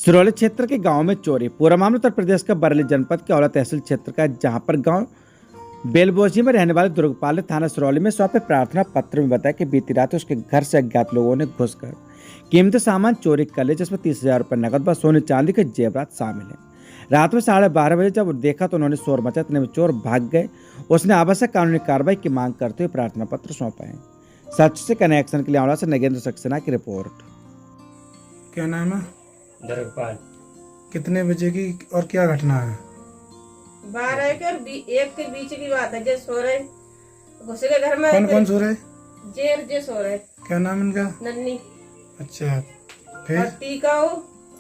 सिरौली क्षेत्र के गांव में चोरी। पूरा मामला उत्तर प्रदेश का बरेली जनपद के औला तहसील क्षेत्र का, जहां पर गांव बेलबोझी में रहने वाले दुर्गपाल ने थाना सिरौली में सौंपे प्रार्थना पत्र में बताया कि बीती रात उसके घर से अज्ञात लोगों ने घुसकर कीमती सामान चोरी कर लिया, जिसमें 30,000 रुपये नकद व सोने चांदी के जेवरात शामिल हैं। रात में 12:30 बजे जब देखा तो उन्होंने शोर मचा, इतने में चोर भाग गए। उसने आवश्यक कानूनी कार्रवाई की मांग करते हुए प्रार्थना पत्र सौंपा है। सच से कनेक्शन के लिए औला से नगेंद्र सक्सेना की रिपोर्ट। क्या नाम है? दुर्गपाल। कितने बजे की और क्या घटना है? 12 के और 1 के बीच की बात है। जे सो रहे घुसे के घर में। कौन कौन सो रहे? जे सो रहे। क्या नाम इनका? नन्नी। अच्छा, और फिर? टीका हो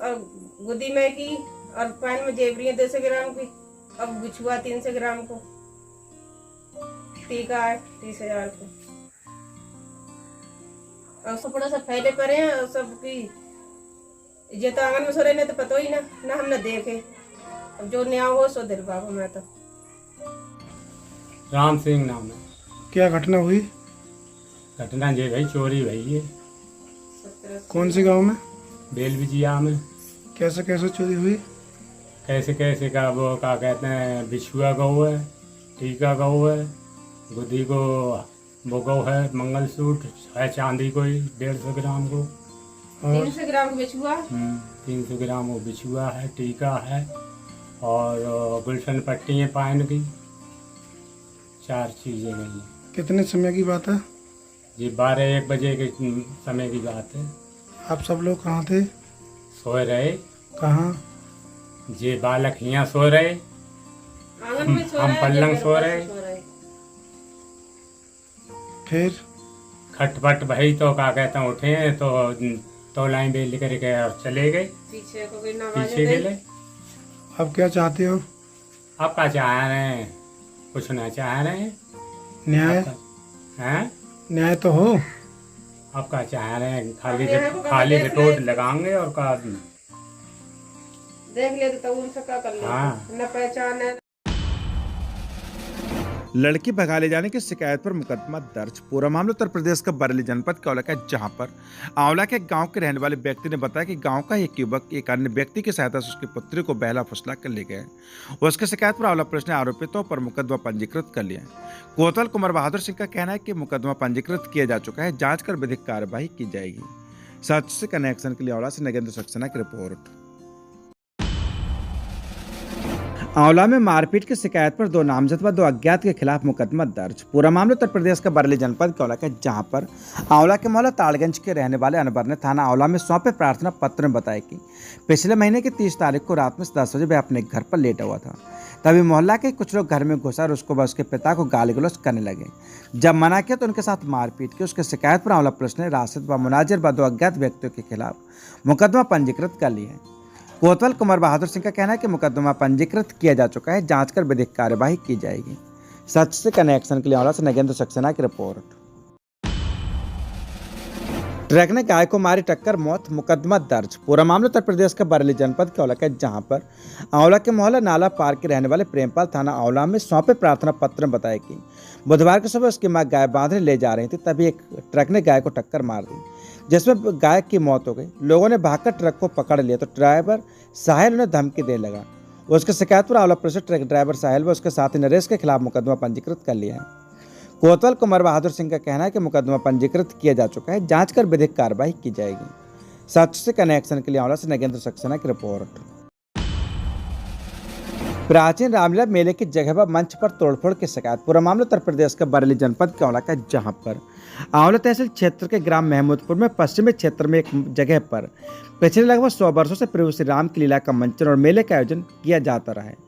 और गुदी में की और पान में जेवरी 200 ग्राम की और गुछुआ 300 ग्राम को। टीका है 30,000 को। और कपड़ा सब फैले पड़े हैं और सब की ये तो आंगन में सो रहे, नहीं तो पता ही ना हमने देखे। अब जो न्याय हो सो दिल बाबू। मैं तो राम सिंह नाम है। क्या घटना हुई? घटना ये भाई चोरी भई है। कौन से गांव में? बेलबिजिया में। कैसे कैसे चोरी हुई? कैसे कैसे का वो क्या कहते हैं, बिछुआ गऊ है, टीका गऊ है, गुदी को वो गऊ है, मंगलसूत्र है चांदी को ही 150 ग्राम को, और 300 ग्राम को बिछुआ। 300 ग्राम वो बिछुआ है, टीका है और गुलशन पट्टी है पाइन की। 4 चीजें गई। कितने समय की बात है? ये 12-1 बजे के समय की बात है। आप सब लोग कहाँ थे? सोए रहे। कहाँ? जे बालक यहाँ सो रहे, आंगन में सो हम रहे, पलंग जे सो घर रहे। पर सो रहे। फिर? खटपट भई तो क्या कहते हैं, उठे तो लाइन बेल करके और चले गए पीछे को कोई ना पीछे के लिए। अब क्या चाहते हो? अब क्या चाह रहे हैं? कुछ ना चाह रहे हैं। न्याय? हैं? न्याय तो हो। अब क्या चाह रहे हैं? अब खाली देख रिपोर्ट ले। लगाएंगे और का। देख ले तो उनसे क्या कर ले। हाँ। न पहचान है। लड़की भगा ले जाने की शिकायत पर मुकदमा दर्ज। पूरा मामला उत्तर प्रदेश का बरेली जनपद के औला का, जहां पर आंवला के गांव के रहने वाले व्यक्ति ने बताया कि गांव का एक युवक एक अन्य व्यक्ति की सहायता से उसकी पुत्री को बहला फुसला कर ले गए। उसकी शिकायत पर आंवला पुलिस ने आरोपितों पर मुकदमा पंजीकृत कर लिया। कोतवाल कुमार बहादुर सिंह का कहना है कि मुकदमा पंजीकृत किया जा चुका है, जांच कर विधिक कार्यवाही की जाएगी। सच से कनेक्शन के लिए औला से नगेंद्र सक्सेना की रिपोर्ट। आंवला में मारपीट की शिकायत पर 2 नामजद व 2 अज्ञात के खिलाफ मुकदमा दर्ज। पूरा मामला उत्तर प्रदेश का बरेली जनपद के औला का, जहां पर आंवला के मोहल्ला ताड़गंज के रहने वाले अनवर ने थाना आंवला में सौंपे प्रार्थना पत्र में बताया कि पिछले महीने की 30 तारीख को रात में 10 बजे वह अपने घर पर लेटा हुआ था। तभी मोहल्ला के कुछ लोग घर में घुसा और उसको व उसके पिता को गाली गलौज करने लगे। जब मना किया तो उनके साथ मारपीट की। उसकी शिकायत पर आंवला पुलिस ने राशिद व मुनाजिर व 2 अज्ञात व्यक्तियों के खिलाफ मुकदमा पंजीकृत कर लिया है। कोतवाल कुमार बहादुर सिंह का कहना है कि मुकदमा पंजीकृत किया जा चुका है, जांच कर विधिक कार्यवाही की जाएगी। सच से कनेक्शन के लिए औला से नगेंद्र सक्सेना की रिपोर्ट। ट्रक ने गाय को मारी टक्कर, मौत, मुकदमा दर्ज। पूरा मामला उत्तर प्रदेश का बरेली जनपद के औला का, जहां पर आंवला के मोहल्ला नाला पार्क के रहने वाले प्रेमपाल थाना आंवला में सौंपे प्रार्थना पत्र में बताया कि बुधवार की सुबह उसकी मां गाय बांधने ले जा रही थी, तभी एक ट्रक ने गाय को टक्कर मार दी, जिसमें गाय की मौत हो गई। लोगों ने भागकर ट्रक को पकड़ लिया तो ड्राइवर साहिल उन्हें धमकी देने लगा। उसकी शिकायत पर आंवला पुलिस ने ट्रक ड्राइवर साहिल व उसके साथी नरेश के खिलाफ मुकदमा पंजीकृत कर लिया है। कोतवाल कुमार बहादुर सिंह का कहना है कि मुकदमा पंजीकृत किया जा चुका है, जांच कर विधिक कार्रवाई की जाएगी। सच से कनेक्शन के लिए आंवला से नगेंद्र सक्सेना की रिपोर्ट। प्राचीन रामलीला मेले की जगह पर मंच पर तोड़फोड़ की शिकायत। पूरा मामला उत्तर प्रदेश का बरेली जनपद के औला का, जहां पर आंवला तहसील क्षेत्र के ग्राम महमूदपुर में पश्चिमी क्षेत्र में एक जगह पर पिछले लगभग 100 वर्षों से प्रभु श्री राम की लीला का मंचन और मेले का आयोजन किया जाता रहा है।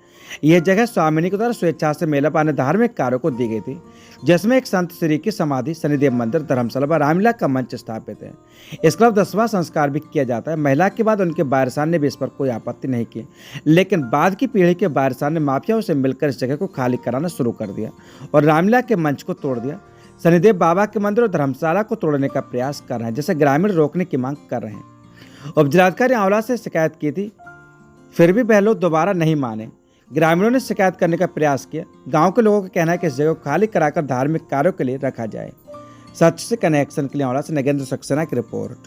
यह जगह स्वामिनी के द्वारा स्वेच्छा से मेला पाने धार्मिक कार्यों को दी गई थी, जिसमें एक संत श्री की समाधि, शनिदेव मंदिर, धर्मशाला व रामलीला का मंच स्थापित है। इसके अलावा 10वां संस्कार भी किया जाता है। महिला के बाद उनके वारिसान ने भी इस पर कोई आपत्ति नहीं की, लेकिन बाद की पीढ़ी के वारिसान ने माफियाओं से मिलकर इस जगह को खाली कराना शुरू कर दिया और रामलीला के मंच को तोड़ दिया। शनिदेव बाबा के मंदिर और धर्मशाला को तोड़ने का प्रयास कर रहे हैं, जिसे ग्रामीण रोकने की मांग कर रहे हैं। उपजिलाधिकारी आंवला से शिकायत की थी, फिर भी वह लोग दोबारा नहीं माने। ग्रामीणों ने शिकायत करने का प्रयास किया। गांव के लोगों का कहना है कि इस जगह को खाली कराकर धार्मिक कार्यों के लिए रखा जाए। सच से कनेक्शन के लिए आंवला से नगेंद्र सक्सेना की रिपोर्ट।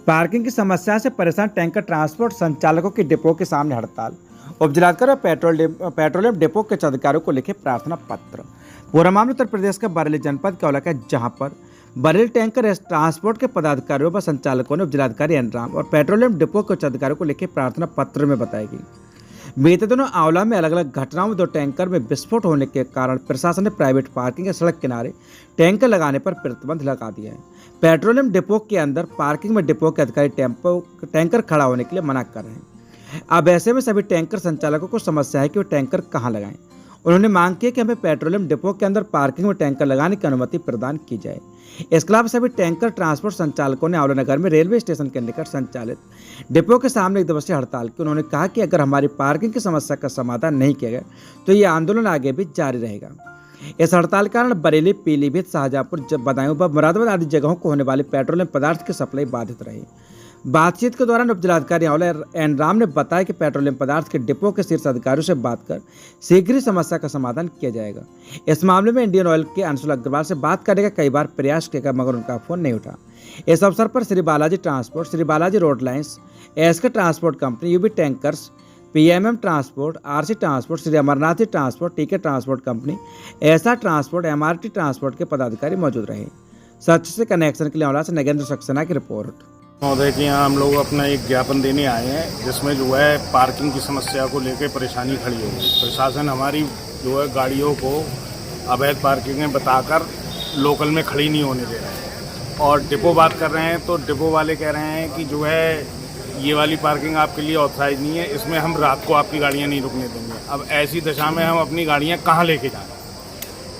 पार्किंग की समस्या से परेशान टैंकर ट्रांसपोर्ट संचालकों की डिपो के सामने हड़ताल। उपजिलाधिकारी और पेट्रोलियम डिपो के अधिकारियों को लिखे प्रार्थना पत्र। पूरा मामला उत्तर प्रदेश के बरेली जनपद का है, जहां पर बरेली टैंकर ट्रांसपोर्ट के पदाधिकारियों व संचालकों ने उपजिलाधिकारी एन राम और पेट्रोलियम डिपो के अधिकारियों को लिखे प्रार्थना पत्र में बताई गई। बीते दिनों आंवला में अलग अलग घटनाओं में 2 टैंकर में विस्फोट होने के कारण प्रशासन ने प्राइवेट पार्किंग या सड़क किनारे टैंकर लगाने पर प्रतिबंध लगा दिया है। पेट्रोलियम डिपो के अंदर पार्किंग में डिपो के अधिकारी टैंकर खड़ा होने के लिए मना कर रहे हैं। अब ऐसे में सभी टैंकर संचालकों को समस्या है कि वो टैंकर कहाँ लगाएं। उन्होंने मांग की कि हमें पेट्रोलियम डिपो के अंदर पार्किंग में टैंकर लगाने की अनुमति प्रदान की जाए। इसके अलावा सभी टैंकर ट्रांसपोर्ट संचालकों ने आंवला नगर में रेलवे स्टेशन के निकट संचालित डिपो के सामने 1 दिवसीय हड़ताल की। उन्होंने कहा कि अगर हमारी पार्किंग की समस्या का समाधान नहीं किया गया तो ये आंदोलन आगे भी जारी रहेगा। इस हड़ताल के कारण बरेली, पीलीभीत, शाहजहाँपुर, बदायूं व मुरादाबाद आदि जगहों को होने वाली पेट्रोलियम पदार्थ की सप्लाई बाधित रही। बातचीत के दौरान उपजिलाधिकारी आंवला एन राम ने बताया कि पेट्रोलियम पदार्थ के डिपो के शीर्ष अधिकारियों से बात कर शीघ्र ही समस्या का समाधान किया जाएगा। इस मामले में इंडियन ऑयल के अंशुल अग्रवाल से बात करने का कई बार प्रयास किया गया, मगर उनका फोन नहीं उठा। इस अवसर पर Shri Balaji transport, Shri Balaji road lines, SK transport company, UB tankers, PMM transport, RC transport, Shri Amarnathi transport, TK transport company, SR transport, MRT transport के पदाधिकारी मौजूद रहे। सच से कनेक्शन के लिए आंवला से नगेंद्र सक्सेना की रिपोर्ट। महोदय के यहाँ हम लोग अपना एक ज्ञापन देने आए हैं, जिसमें जो है पार्किंग की समस्या को लेकर परेशानी खड़ी हो गई। प्रशासन हमारी जो है गाड़ियों को अवैध पार्किंग में बताकर लोकल में खड़ी नहीं होने दे रहे हैं। और डिपो बात कर रहे हैं तो डिपो वाले कह रहे हैं कि जो है ये वाली पार्किंग आपके लिए ऑथराइज नहीं है, इसमें हम रात को आपकी गाड़ियाँ नहीं रुकने देंगे। अब ऐसी दशा में हम अपनी गाड़ियाँ कहाँ लेके जाएँ?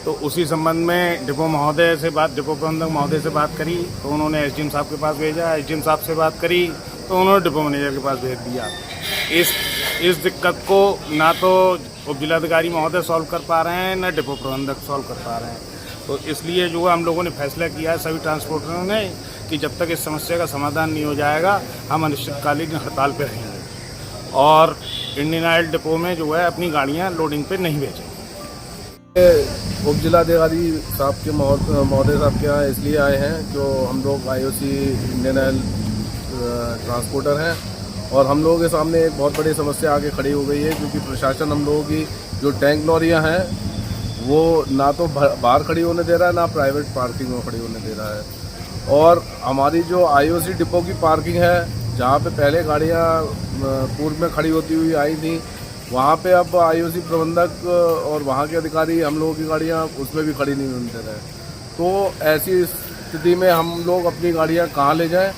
तो उसी संबंध में डिपो प्रबंधक महोदय से बात करी तो उन्होंने एसडीएम साहब के पास भेजा। एसडीएम साहब से बात करी तो उन्होंने डिपो मैनेजर के पास भेज दिया। इस दिक्कत को ना तो उपजिलाधिकारी महोदय सॉल्व कर पा रहे हैं, ना डिपो प्रबंधक सॉल्व कर पा रहे हैं। तो इसलिए जो है हम लोगों ने फैसला किया है सभी ट्रांसपोर्टरों ने कि जब तक इस समस्या का समाधान नहीं हो जाएगा हम अनिश्चितकालीन हड़ताल पर रहेंगे और इंडियन ऑयल डिपो में जो है अपनी गाड़ियाँ लोडिंग पर नहीं भेजेंगे। उप जिलाधिकारी साहब के महोदय साहब के यहाँ इसलिए आए हैं, जो हम लोग आईओसी इंडियन ऑयल ट्रांसपोर्टर हैं और हम लोगों के सामने एक बहुत बड़ी समस्या आगे खड़ी हो गई है, क्योंकि प्रशासन हम लोगों की जो टैंक लॉरियाँ हैं वो ना तो बाहर खड़ी होने दे रहा है, ना प्राइवेट पार्किंग में खड़ी होने दे रहा है। और हमारी जो आईओसी डिपो की पार्किंग है, जहाँ पे पहले गाड़ियाँ पूर्व में खड़ी होती हुई आई थी, वहाँ पे अब आईओसी प्रबंधक और वहाँ के अधिकारी हम लोगों की गाड़ियाँ उसमें भी खड़ी नहीं होने दे रहे हैं। तो ऐसी स्थिति में हम लोग अपनी गाड़ियाँ कहाँ ले जाएं,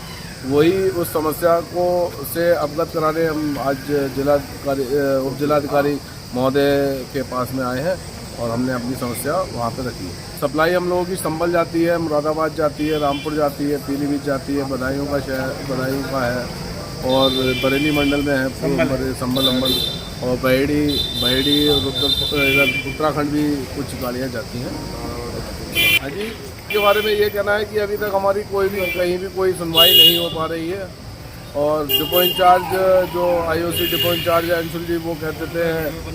वही उस समस्या को से अवगत कराने हम आज उप जिलाधिकारी महोदय के पास में आए हैं और हमने अपनी समस्या वहाँ पे रखी है। सप्लाई हम लोगों की संभल जाती है, मुरादाबाद जाती है, रामपुर जाती है, पीलीभीत जाती है, बदायूं का है और बरेली मंडल में है संभल अम्बल और बहेड़ी और उत्तराखंड भी कुछ गाड़ियाँ जाती हैं। हाँ जी, के बारे में ये कहना है कि अभी तक हमारी कहीं भी कोई सुनवाई नहीं हो पा रही है। और डिपो इंचार्ज जो आईओसी डिपो इंचार्ज है अंशुल जी, वो कहते थे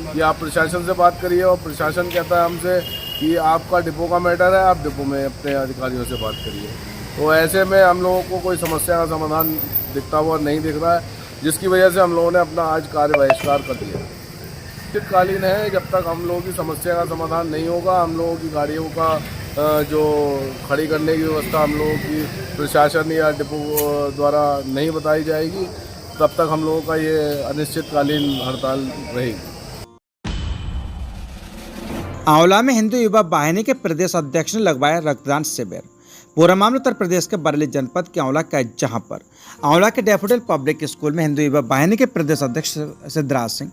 कि आप प्रशासन से बात करिए, और प्रशासन कहता है हमसे कि आपका डिपो का मैटर है, आप डिपो में अपने अधिकारियों से बात करिए। तो ऐसे में हम लोगों को कोई समस्या का समाधान दिखता हुआ नहीं दिख रहा है, जिसकी वजह से हम लोगों ने अपना आज कार्य बहिष्कार कर दिया। शीतकालीन है, जब तक हम लोगों की समस्या का समाधान नहीं होगा, हम लोगों की गाड़ियों का जो खड़ी करने की व्यवस्था हम लोगों की प्रशासन या डिपो द्वारा नहीं बताई जाएगी, तब तक हम लोगों का ये अनिश्चितकालीन हड़ताल रहेगी। आंवला में हिंदू युवा वाहिनी के प्रदेश अध्यक्ष ने लगवाया रक्तदान शिविर। पूरा मामला उत्तर प्रदेश के बरेली जनपद के आंवला का, जहां पर आंवला के डैफोडिल पब्लिक स्कूल में हिंदू युवा वाहिनी के प्रदेश अध्यक्ष सिद्धराज सिंह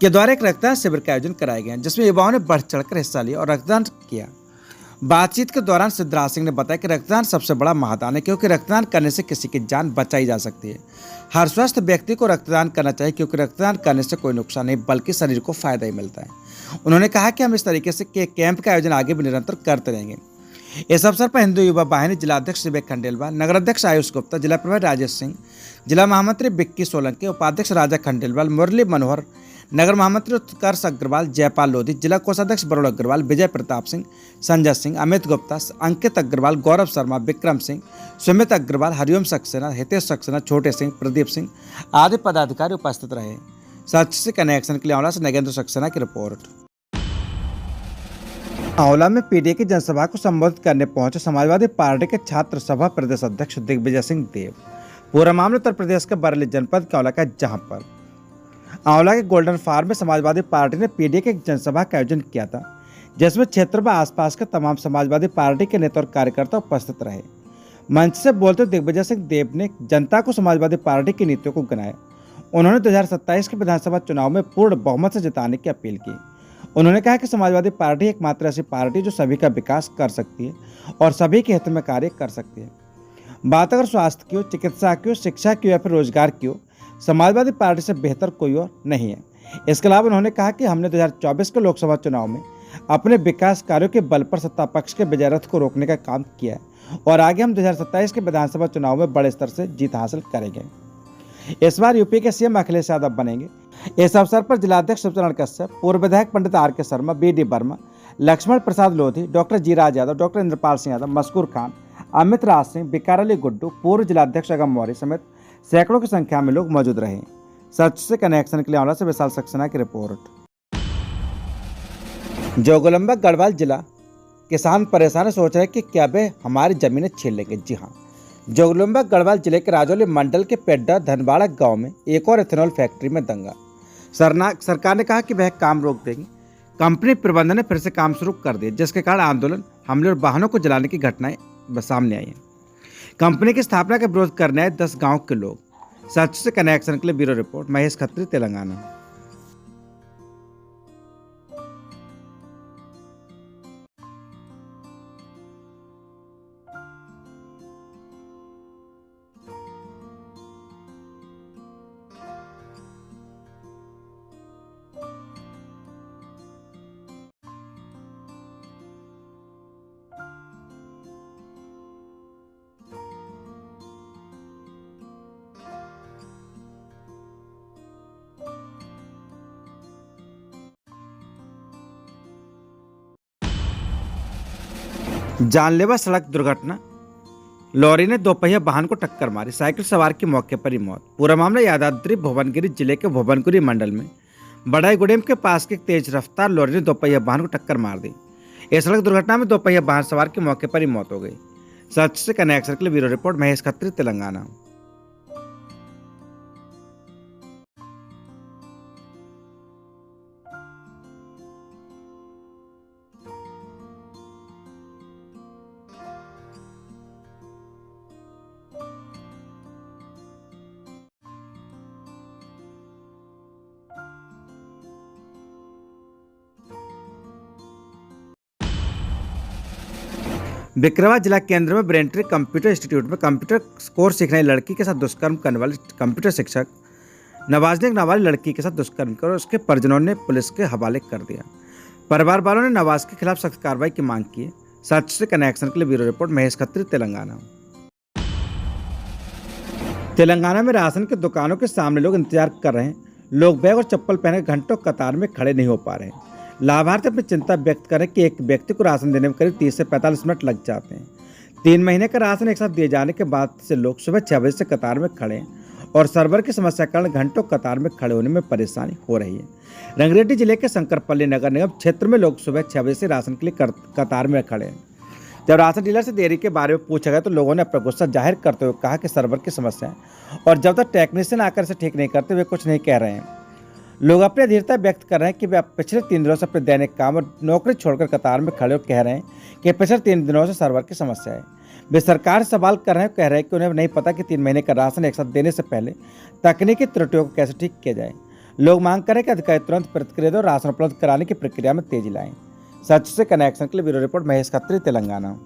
के द्वारा एक रक्तदान शिविर का आयोजन कराया गया, जिसमें युवाओं ने बढ़ चढ़कर हिस्सा लिया और रक्तदान किया। बातचीत के दौरान सिद्धराज सिंह ने बताया कि रक्तदान सबसे बड़ा महादान है, क्योंकि रक्तदान करने से किसी की जान बचाई जा सकती है। हर स्वस्थ व्यक्ति को रक्तदान करना चाहिए, क्योंकि रक्तदान करने से कोई नुकसान नहीं बल्कि शरीर को फायदा ही मिलता है। उन्होंने कहा कि हम इस तरीके से कैंप का आयोजन आगे भी निरंतर करते रहेंगे। इस अवसर पर हिंदू युवा वाहिनी जिलाध्यक्ष विवेक खंडेलवाल, नगराध्यक्ष आयुष गुप्ता, जिला प्रभारी राजेश सिंह, जिला महामंत्री बिक्की सोलंकी, उपाध्यक्ष राजा खंडेलवाल, मुरली मनोहर, नगर महामंत्री उत्कर्ष अग्रवाल, जयपाल लोधी, जिला कोषाध्यक्ष बरुण अग्रवाल, विजय प्रताप सिंह, संजय सिंह, अमित गुप्ता, अंकित अग्रवाल, गौरव शर्मा, विक्रम सिंह, सुमित अग्रवाल, हरिओम सक्सेना, हितेश सक्सेना, छोटे सिंह, प्रदीप सिंह आदि पदाधिकारी उपस्थित रहे। सच से कनेक्शन के लिए आंवला से नगेंद्र सक्सेना की रिपोर्ट। आंवला में पीडीए की जनसभा को संबोधित करने पहुंचे समाजवादी पार्टी के छात्र सभा प्रदेश अध्यक्ष दिग्विजय सिंह देव। पूरा मामला उत्तर प्रदेश के बरेली जनपद के आंवला का, जहां पर आंवला के गोल्डन फार्म में समाजवादी पार्टी ने पीडीए की एक जनसभा का आयोजन किया था, जिसमें क्षेत्र व आसपास के तमाम समाजवादी पार्टी के नेता और कार्यकर्ता उपस्थित रहे। मंच से बोलते हुए दिग्विजय सिंह देव ने जनता को समाजवादी पार्टी की नीतियों को गिनाया। उन्होंने 2027 के विधानसभा चुनाव में पूर्ण बहुमत से जिताने की अपील की। उन्होंने कहा कि समाजवादी पार्टी एकमात्र ऐसी पार्टी जो सभी का विकास कर सकती है और सभी के हित में कार्य कर सकती है। बात अगर स्वास्थ्य की हो, चिकित्सा की हो, शिक्षा की हो या फिर रोजगार की हो, समाजवादी पार्टी से बेहतर कोई और नहीं है। इसके अलावा उन्होंने कहा कि हमने 2024 के लोकसभा चुनाव में अपने विकास कार्यों के बल पर सत्ता पक्ष के विजय रथ को रोकने का काम किया है और आगे हम 2027 के विधानसभा चुनाव में बड़े स्तर से जीत हासिल करेंगे। इस बार यूपी के सीएम अखिलेश यादव बनेंगे। इस अवसर पर जिलाध्यक्ष शिवचरण कश्यप, पूर्व विधायक पंडित आर.के. शर्मा, बी.डी. वर्मा, लक्ष्मण प्रसाद लोधी, डॉक्टर जीराज यादव, डॉक्टर इंद्रपाल सिंह यादव, मस्कूर खान, अमित राज सिंह, बिकार अली गुड्डू, पूर्व जिलाध्यक्ष अगम मौर्य समेत सैकड़ों की संख्या में लोग मौजूद रहे। सच से कनेक्शन के लिए आंवला से विशाल सक्सेना की रिपोर्ट। जोगुलंबा गढ़वाल जिला किसान परेशान सोच रहे कि क्या वे हमारी जमीनें छीन लेंगे। जी हाँ, जोगुलंबा गढ़वाल जिले के राजौली मंडल के पेड्डा धनवाड़ा गांव में एक और इथेनॉल फैक्ट्री में दंगा। सरकार ने कहा कि वह काम रोक देंगे। कंपनी प्रबंधन ने फिर से काम शुरू कर दिया, जिसके कारण आंदोलन, हमले और वाहनों को जलाने की घटनाएं सामने आई हैं। कंपनी की स्थापना का विरोध करने आए 10 गांव के लोग। सच से कनेक्शन के लिए ब्यूरो रिपोर्ट, महेश खत्री, तेलंगाना। जानलेवा सड़क दुर्घटना, लॉरी ने दोपहिया वाहन को टक्कर मारी, साइकिल सवार की मौके पर ही मौत। पूरा मामला यादाद्री भुवनगिरी जिले के भुवनगिरी मंडल में बड़ाईगुडेम के पास की एक तेज रफ्तार लॉरी ने दोपहिया वाहन को टक्कर मार दी। इस सड़क दुर्घटना में दोपहिया वाहन सवार की मौके पर ही मौत हो गई। सच से कनेक्शन के लिए ब्यूरो रिपोर्ट, महेश खत्री, तेलंगाना। बिक्रवा जिला केंद्र में ब्रेंट्री कंप्यूटर इंस्टीट्यूट में कंप्यूटर कोर्स सीखने वाली लड़की के साथ दुष्कर्म करने वाले कंप्यूटर शिक्षक नवाज ने एक नाबालिग लड़की के साथ दुष्कर्म कर उसके परिजनों ने पुलिस के हवाले कर दिया। परिवार वालों ने नवाज के खिलाफ सख्त कार्रवाई की मांग की है। सच से कनेक्शन के लिए ब्यूरो रिपोर्ट, महेश खत्री, तेलंगाना। तेलंगाना में राशन की दुकानों के सामने लोग इंतजार कर रहे हैं। लोग बैग और चप्पल पहने घंटों कतार में खड़े नहीं हो पा रहे हैं। लाभार्थी अपनी चिंता व्यक्त करें कि एक व्यक्ति को राशन देने में करीब 30 से 45 मिनट लग जाते हैं। 3 महीने का राशन एक साथ दिए जाने के बाद से लोग सुबह 6 बजे से कतार में खड़े हैं और सर्वर की समस्या के कारण घंटों कतार में खड़े होने में परेशानी हो रही है। रंगरेड्डी जिले के शंकरपल्ली नगर निगम क्षेत्र में लोग सुबह 6 बजे से राशन के लिए कतार में खड़े हैं। जब राशन डीलर से देरी के बारे में पूछा गया तो लोगों ने अपना गुस्सा जाहिर करते हुए कहा कि सर्वर की समस्या है और जब तक टेक्नीशियन आकर इसे ठीक नहीं करते वे कुछ नहीं कह रहे हैं। लोग अपनी अधीरता व्यक्त कर रहे हैं कि वे पिछले 3 दिनों से अपने दैनिक काम और नौकरी छोड़कर कतार में खड़े कह रहे हैं कि पिछले 3 दिनों से सर्वर की समस्या है। वे सरकार से सवाल कर रहे हैं, कह रहे हैं कि उन्हें नहीं पता कि 3 महीने का राशन एक साथ देने से पहले तकनीकी त्रुटियों को कैसे ठीक किया जाए। लोग मांग करें कि अधिकारी तुरंत प्रतिक्रिया दें और राशन उपलब्ध कराने की प्रक्रिया में तेजी लाएं। सच से कनेक्शन के लिए bureau report, Mahesh Khatri, Telangana.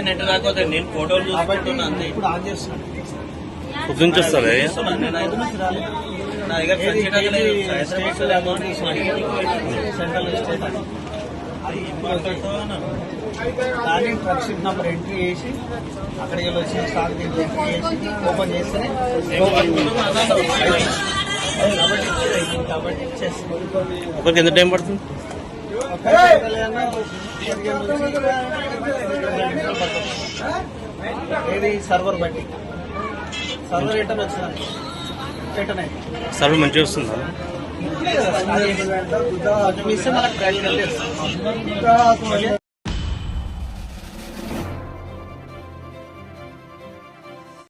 Net రాకపోతే నేను ఫోటోలు చూసుకుంటున్నా అంతే. ఇప్పుడు ఆన్ చేస్తాను చూపించేస్తారా నా దగ్గర సెంట్రల్ స్టేట్ కానీ ట్రక్ షిప్ నెంబర్ ఎంట్రీ చేసి అక్కడికి వెళ్ళి వచ్చిన స్టాక్ ఎంట్రీ చేసి ఓపెన్ చేస్తేనే కాబట్టి ఒకరికి ఎంత టైం పడుతుంది? ఏది సర్వర్ బట్టి సర్వర్ రిటర్న్ వచ్చింది రిటర్న్ అయింది సర్వర్ మంచిగా వస్తుందా? కొంచెం ఇస్తే మనకు ప్రాక్టికల్